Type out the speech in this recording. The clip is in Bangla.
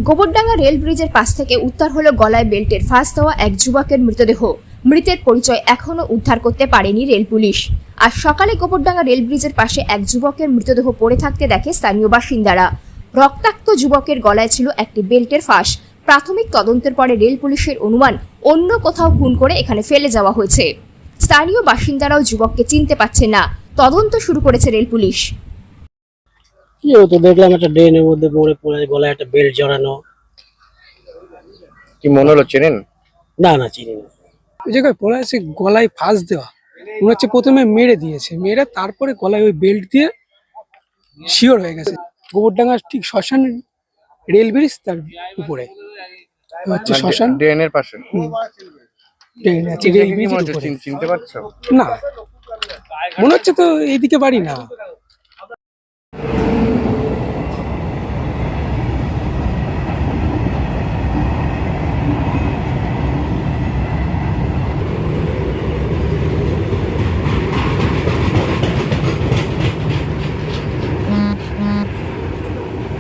গোবরডাঙ্গা রেল ব্রিজের পাশ থেকে উদ্ধার হলো গলায় বেল্টের ফাঁস দেওয়া এক যুবকের মৃতদেহ। মৃতের পরিচয় এখনো উদ্ধার করতে পারেনি রেল পুলিশ। আজ সকালে গোবরডাঙ্গা রেল ব্রিজের পাশে এক যুবকের মৃতদেহ পড়ে থাকতে দেখে স্থানীয় বাসিন্দারা। রক্তাক্ত যুবকের গলায় ছিল একটি বেল্টের ফাঁস। প্রাথমিক তদন্তের পরে রেল পুলিশের অনুমান অন্য কোথাও খুন করে এখানে ফেলে যাওয়া হয়েছে। স্থানীয় বাসিন্দারাও যুবককে চিনতে পারছেন না। তদন্ত শুরু করেছে রেল পুলিশ। কি হতো দেখলাম একটা ড্রেনের মধ্যে পড়ে গলায় একটা বেল্ট জড়ানো। কি মনে হলো, চেনেন? না চিনি না। ওই জায়গায় পড়ে আছে, গলায় ফাঁস দেওয়া। মনে হচ্ছে প্রথমে মেরে দিয়েছে, মেরে তারপরে গলায় ওই বেল্ট দিয়ে শিওর হয়ে গেছে। গোবরডাঙ্গা ঠিক শ্মশান, রেল ব্রিজ তার উপরে হচ্ছে শ্মশান, ড্রেনের পাশে। ট্রেন আছে রেল ব্রিজ। চিনতে পারছো? না, মনে হচ্ছে তো এইদিকে বাড়ি না।